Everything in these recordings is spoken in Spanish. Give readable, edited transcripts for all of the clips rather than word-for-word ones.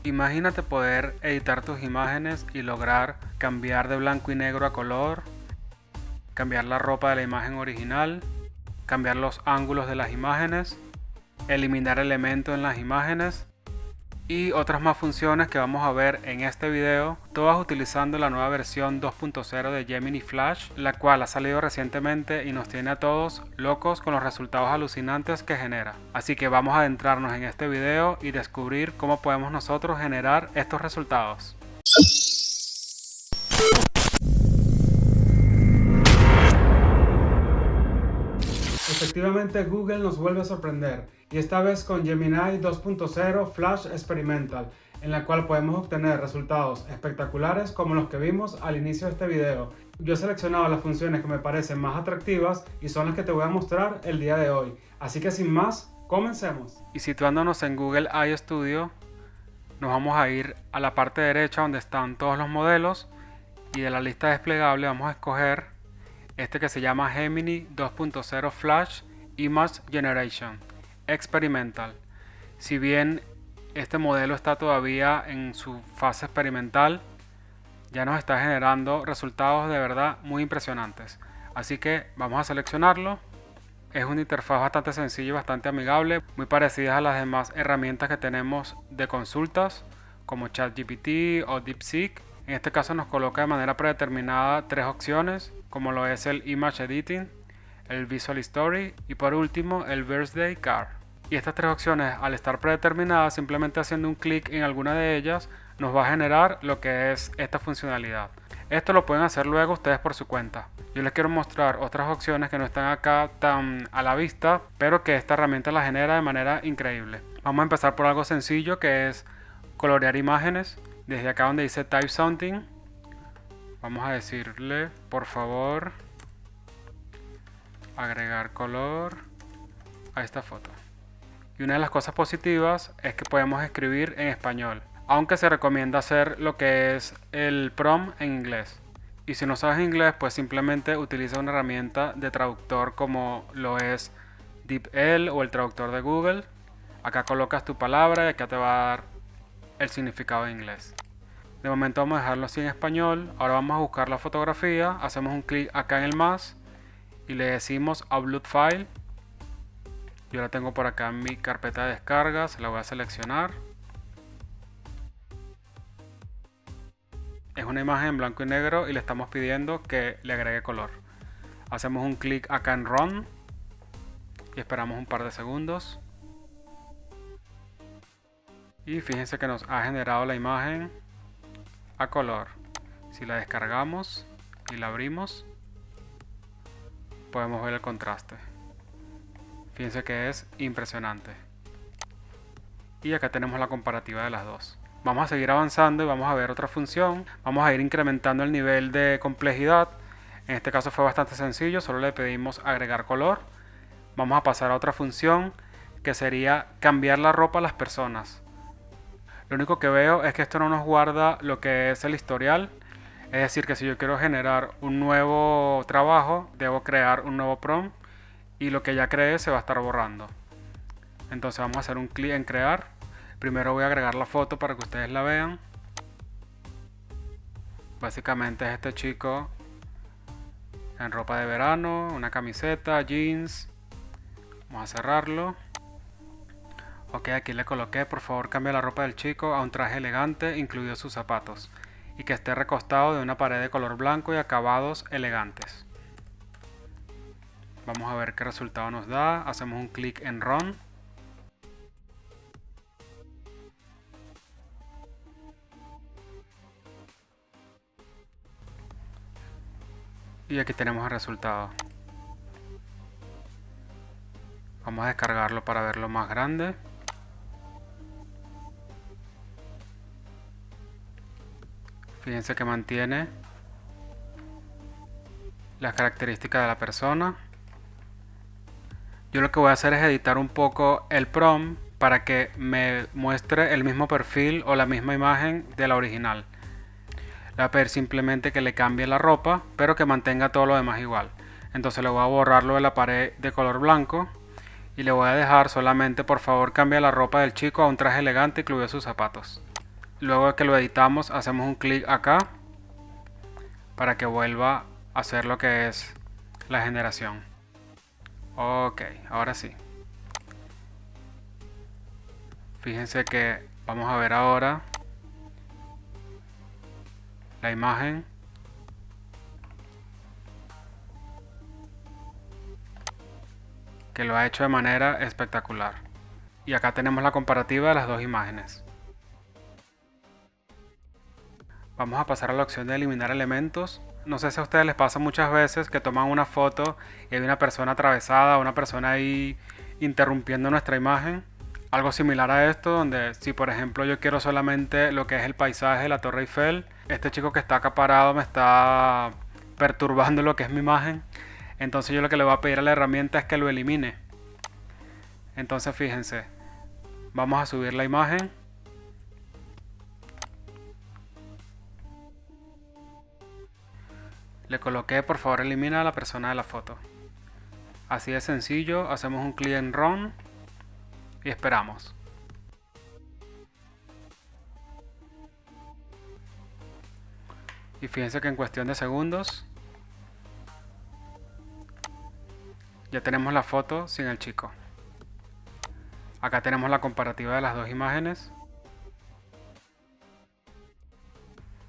Imagínate poder editar tus imágenes y lograr cambiar de blanco y negro a color, cambiar la ropa de la imagen original, cambiar los ángulos de las imágenes, eliminar elementos en las imágenes y otras más funciones que vamos a ver en este video, todas utilizando la nueva versión 2.0 de Gemini Flash, la cual ha salido recientemente y nos tiene a todos locos con los resultados alucinantes que genera. Así que vamos a adentrarnos en este video y descubrir cómo podemos nosotros generar estos resultados. Efectivamente, Google nos vuelve a sorprender, y esta vez con Gemini 2.0 Flash Experimental, en la cual podemos obtener resultados espectaculares como los que vimos al inicio de este video. Yo he seleccionado las funciones que me parecen más atractivas y son las que te voy a mostrar el día de hoy. Así que sin más, comencemos. Y situándonos en Google AI Studio, nos vamos a ir a la parte derecha donde están todos los modelos, y de la lista desplegable vamos a escoger este que se llama Gemini 2.0 Flash Image Generation Experimental. Si bien este modelo está todavía en su fase experimental, ya nos está generando resultados de verdad muy impresionantes. Así que vamos a seleccionarlo. Es una interfaz bastante sencilla y bastante amigable, muy parecida a las demás herramientas que tenemos de consultas como ChatGPT o DeepSeek. En este caso nos coloca de manera predeterminada tres opciones, como lo es el Image Editing, el Visual Story y por último el Birthday Card. Y estas tres opciones, al estar predeterminadas, simplemente haciendo un clic en alguna de ellas nos va a generar lo que es esta funcionalidad. Esto lo pueden hacer luego ustedes por su cuenta. Yo les quiero mostrar otras opciones que no están acá tan a la vista, pero que esta herramienta la genera de manera increíble. Vamos a empezar por algo sencillo, que es colorear imágenes. Desde acá donde dice Type Something, vamos a decirle, por favor, agregar color a esta foto. Y una de las cosas positivas es que podemos escribir en español, aunque se recomienda hacer lo que es el prompt en inglés. Y si no sabes inglés, pues simplemente utiliza una herramienta de traductor como lo es DeepL o el traductor de Google. Acá colocas tu palabra y acá te va a dar el significado en inglés. De momento vamos a dejarlo así en español. Ahora vamos a buscar la fotografía, hacemos un clic acá en el más y le decimos Upload File. Yo la tengo por acá en mi carpeta de descargas, la voy a seleccionar. Es una imagen en blanco y negro y le estamos pidiendo que le agregue color. Hacemos un clic acá en Run y esperamos un par de segundos. Y fíjense que nos ha generado la imagen a color. Si la descargamos y la abrimos, podemos ver el contraste. Fíjense que es impresionante. Y acá tenemos la comparativa de las dos. Vamos a seguir avanzando y vamos a ver otra función. Vamos a ir incrementando el nivel de complejidad. En este caso fue bastante sencillo, solo le pedimos agregar color. Vamos a pasar a otra función que sería cambiar la ropa a las personas. Lo único que veo es que esto no nos guarda lo que es el historial. Es decir, que si yo quiero generar un nuevo trabajo, debo crear un nuevo prompt y lo que ya creé se va a estar borrando. Entonces vamos a hacer un clic en crear. Primero voy a agregar la foto para que ustedes la vean. Básicamente es este chico en ropa de verano, una camiseta, jeans. Vamos a cerrarlo. Ok, aquí le coloqué, por favor cambie la ropa del chico a un traje elegante, incluidos sus zapatos, y que esté recostado de una pared de color blanco y acabados elegantes. Vamos a ver qué resultado nos da. Hacemos un clic en Run. Y aquí tenemos el resultado. Vamos a descargarlo para verlo más grande. Fíjense que mantiene las características de la persona. Yo lo que voy a hacer es editar un poco el prompt para que me muestre el mismo perfil o la misma imagen de la original. Le voy a pedir simplemente que le cambie la ropa, pero que mantenga todo lo demás igual. Entonces le voy a borrarlo de la pared de color blanco y le voy a dejar solamente, por favor, cambia la ropa del chico a un traje elegante, incluido sus zapatos. Luego de que lo editamos, hacemos un clic acá para que vuelva a hacer lo que es la generación. Ok, ahora sí. Fíjense que vamos a ver ahora la imagen. Que lo ha hecho de manera espectacular. Y acá tenemos la comparativa de las dos imágenes. Vamos a pasar a la opción de eliminar elementos. No sé si a ustedes les pasa muchas veces que toman una foto y hay una persona atravesada, una persona ahí interrumpiendo nuestra imagen. Algo similar a esto, donde si por ejemplo yo quiero solamente lo que es el paisaje de la Torre Eiffel, este chico que está acá parado me está perturbando lo que es mi imagen. Entonces yo lo que le voy a pedir a la herramienta es que lo elimine. Entonces fíjense, vamos a subir la imagen. Le coloqué por favor elimina a la persona de la foto. Así de sencillo, hacemos un clic en Run y esperamos. Y fíjense que en cuestión de segundos ya tenemos la foto sin el chico. Acá tenemos la comparativa de las dos imágenes.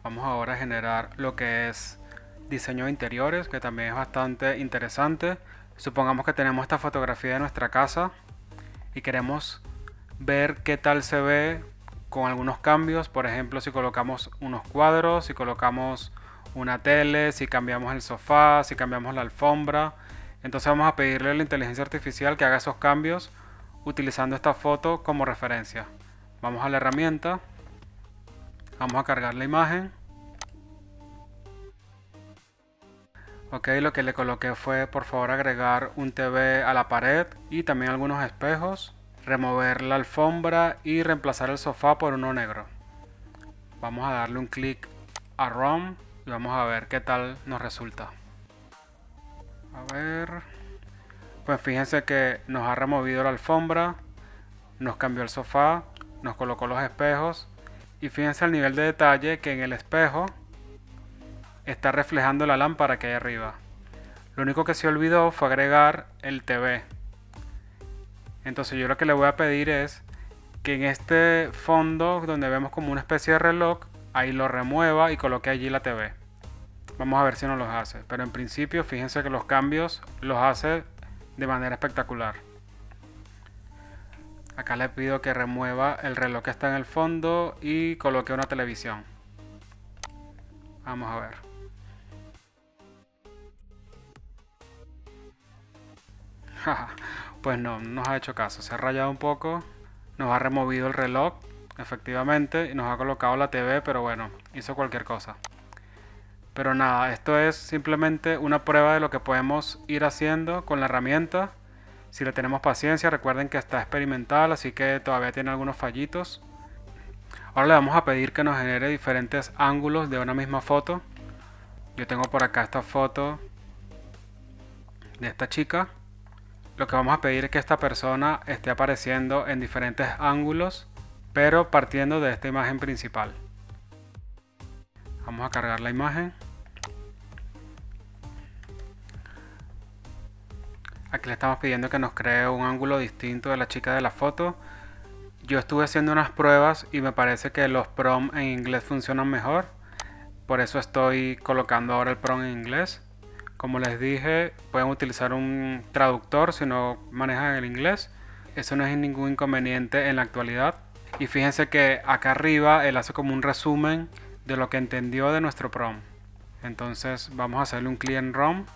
Vamos ahora a generar lo que es diseño de interiores, que también es bastante interesante. Supongamos que tenemos esta fotografía de nuestra casa y queremos ver qué tal se ve con algunos cambios. Por ejemplo, si colocamos unos cuadros, si colocamos una tele, si cambiamos el sofá, si cambiamos la alfombra. Entonces vamos a pedirle a la inteligencia artificial que haga esos cambios utilizando esta foto como referencia. Vamos a la herramienta, vamos a cargar la imagen. Ok, lo que le coloqué fue por favor agregar un TV a la pared y también algunos espejos, remover la alfombra y reemplazar el sofá por uno negro. Vamos a darle un clic a Run y vamos a ver qué tal nos resulta. A ver, pues fíjense que nos ha removido la alfombra, nos cambió el sofá, nos colocó los espejos y fíjense el nivel de detalle que en el espejo está reflejando la lámpara que hay arriba. Lo único que se olvidó fue agregar el TV. Entonces yo lo que le voy a pedir es que en este fondo donde vemos como una especie de reloj, ahí lo remueva y coloque allí la TV. Vamos a ver si nos los hace. Pero en principio fíjense que los cambios los hace de manera espectacular. Acá le pido que remueva el reloj que está en el fondo y coloque una televisión. Vamos a ver. Pues no, nos ha hecho caso. Se ha rayado un poco. Nos ha removido el reloj, efectivamente, y nos ha colocado la TV, pero bueno, hizo cualquier cosa. Pero nada, esto es simplemente una prueba de lo que podemos ir haciendo con la herramienta. Si le tenemos paciencia, recuerden que está experimental, así que todavía tiene algunos fallitos. Ahora le vamos a pedir que nos genere diferentes ángulos de una misma foto. Yo tengo por acá esta foto de esta chica. Lo que vamos a pedir es que esta persona esté apareciendo en diferentes ángulos, pero partiendo de esta imagen principal. Vamos a cargar la imagen. Aquí le estamos pidiendo que nos cree un ángulo distinto de la chica de la foto. Yo estuve haciendo unas pruebas y me parece que los prompts en inglés funcionan mejor. Por eso estoy colocando ahora el prompt en inglés. Como les dije, pueden utilizar un traductor si no manejan el inglés. Eso no es ningún inconveniente en la actualidad. Y fíjense que acá arriba él hace como un resumen de lo que entendió de nuestro prompt. Entonces vamos a hacerle un clic en Run.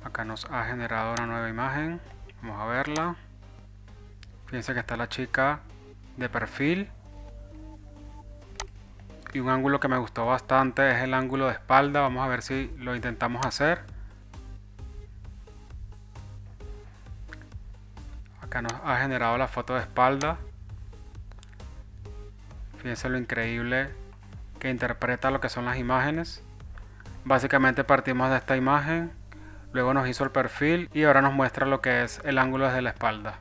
Acá nos ha generado una nueva imagen. Vamos a verla. Fíjense que está la chica de perfil. Y un ángulo que me gustó bastante es el ángulo de espalda. Vamos a ver si lo intentamos hacer. Acá nos ha generado la foto de espalda. Fíjense lo increíble que interpreta lo que son las imágenes. Básicamente partimos de esta imagen, luego nos hizo el perfil y ahora nos muestra lo que es el ángulo desde la espalda.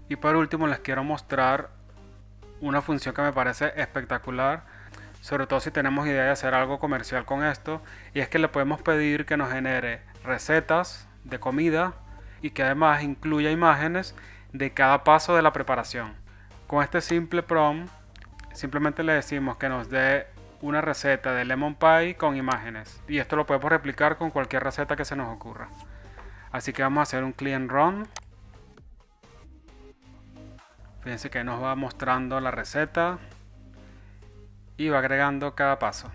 Y por último les quiero mostrar una función que me parece espectacular, sobre todo si tenemos idea de hacer algo comercial con esto, y es que le podemos pedir que nos genere recetas de comida y que además incluya imágenes de cada paso de la preparación. Con este simple prompt simplemente le decimos que nos dé una receta de lemon pie con imágenes, y esto lo podemos replicar con cualquier receta que se nos ocurra. Así que vamos a hacer un click run. Fíjense que nos va mostrando la receta y va agregando cada paso.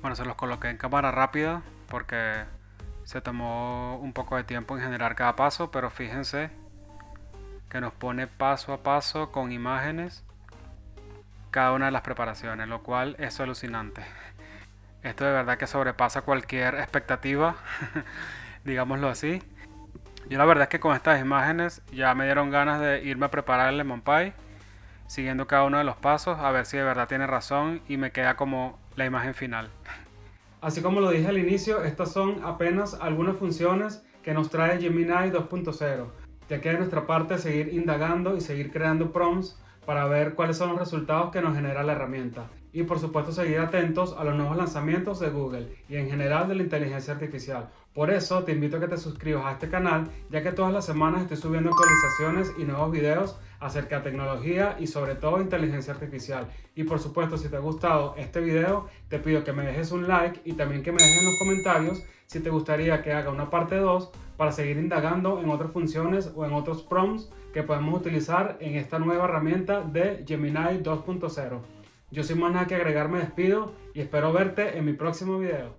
Bueno, se los coloqué en cámara rápida porque se tomó un poco de tiempo en generar cada paso, pero fíjense que nos pone paso a paso con imágenes cada una de las preparaciones, lo cual es alucinante. Esto de verdad que sobrepasa cualquier expectativa, digámoslo así. Yo la verdad es que con estas imágenes ya me dieron ganas de irme a preparar el lemon pie, siguiendo cada uno de los pasos, a ver si de verdad tiene razón y me queda como la imagen final. Así como lo dije al inicio, estas son apenas algunas funciones que nos trae Gemini 2.0. Ya queda de nuestra parte seguir indagando y seguir creando prompts para ver cuáles son los resultados que nos genera la herramienta. Y por supuesto seguir atentos a los nuevos lanzamientos de Google y en general de la inteligencia artificial. Por eso te invito a que te suscribas a este canal, ya que todas las semanas estoy subiendo actualizaciones y nuevos videos acerca de tecnología y sobre todo inteligencia artificial. Y por supuesto, si te ha gustado este video, te pido que me dejes un like y también que me dejes en los comentarios si te gustaría que haga una parte 2 para seguir indagando en otras funciones o en otros prompts que podemos utilizar en esta nueva herramienta de Gemini 2.0. Yo sin más nada que agregar me despido y espero verte en mi próximo video.